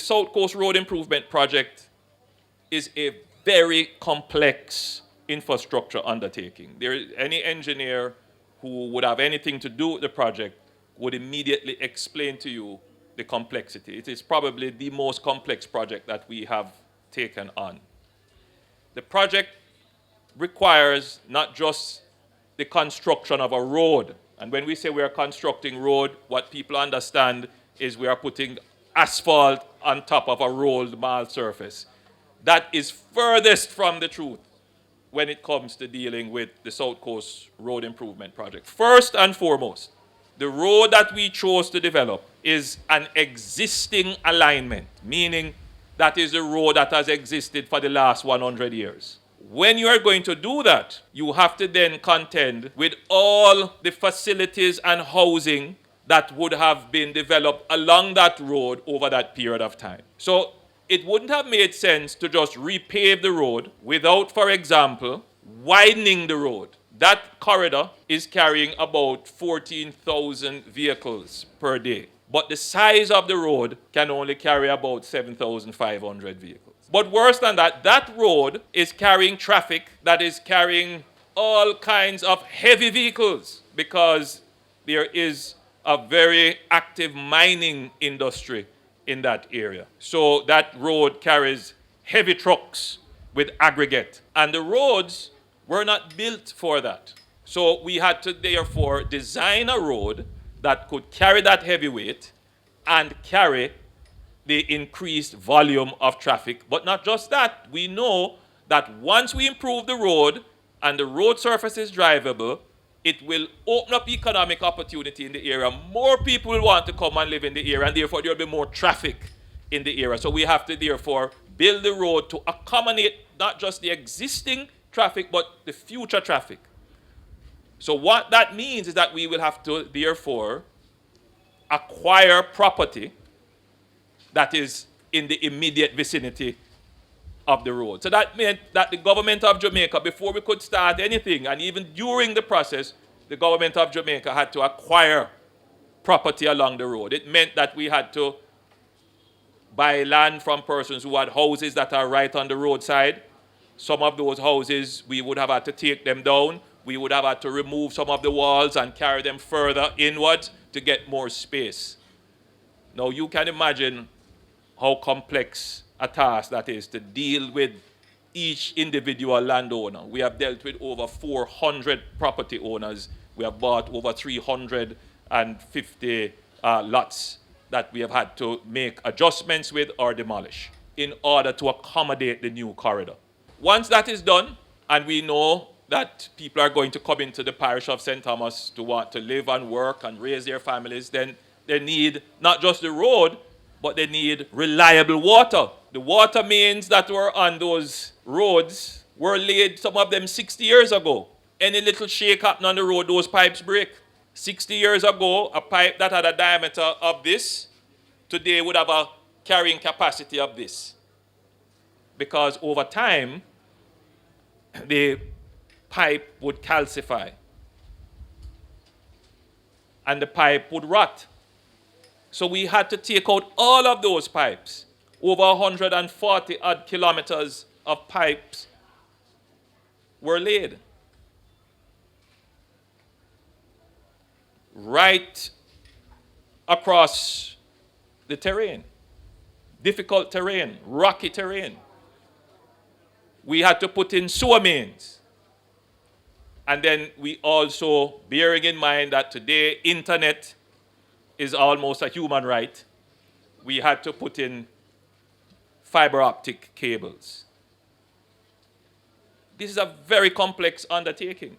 South Coast Road Improvement Project is a very complex infrastructure undertaking. Any engineer who would have anything to do with the project would immediately explain to you the complexity. It is probably the most complex project that we have taken on. The project requires not just the construction of a road. And when we say we are constructing road, what people understand is we are putting asphalt on top of a rolled marl surface. That is furthest from the truth when it comes to dealing with the South Coast Road Improvement Project. First and foremost, the road that we chose to develop is an existing alignment, meaning that is a road that has existed for the last 100 years. When you are going to do that, you have to then contend with all the facilities and housing that would have been developed along that road over that period of time. So it wouldn't have made sense to just repave the road without, for example, widening the road. That corridor is carrying about 14,000 vehicles per day. But the size of the road can only carry about 7,500 vehicles. But worse than that, that road is carrying traffic that is carrying all kinds of heavy vehicles because there is a very active mining industry in that area. So that road carries heavy trucks with aggregate. And the roads were not built for that. So we had to therefore design a road that could carry that heavy weight and carry the increased volume of traffic. But not just that. We know that once we improve the road and the road surface is drivable, it will open up economic opportunity in the area. More people will want to come and live in the area, and therefore there will be more traffic in the area. So we have to therefore build the road to accommodate not just the existing traffic, but the future traffic. So what that means is that we will have to therefore acquire property that is in the immediate vicinity of the road. So that meant that the government of Jamaica, before we could start anything, and even during the process, the government of Jamaica had to acquire property along the road. It meant that we had to buy land from persons who had houses that are right on the roadside. Some of those houses, we would have had to take them down. We would have had to remove some of the walls and carry them further inward to get more space. Now, you can imagine how complex a task that is to deal with each individual landowner. We have dealt with over 400 property owners. We have bought over 350 lots that we have had to make adjustments with or demolish in order to accommodate the new corridor. Once that is done, and we know that people are going to come into the parish of St. Thomas to want to live and work and raise their families, then they need not just the road, but they need reliable water. The water mains that were on those roads were laid, some of them 60 years ago. Any little shake happen on the road, those pipes break. 60 years ago, a pipe that had a diameter of this, today would have a carrying capacity of this. Because over time, the pipe would calcify. And the pipe would rot. So we had to take out all of those pipes. Over 140 odd kilometers of pipes were laid. Right across the terrain. Difficult terrain, rocky terrain. We had to put in sewer mains. And then we also, bearing in mind that today internet is almost a human right, we had to put in fiber optic cables. This is a very complex undertaking.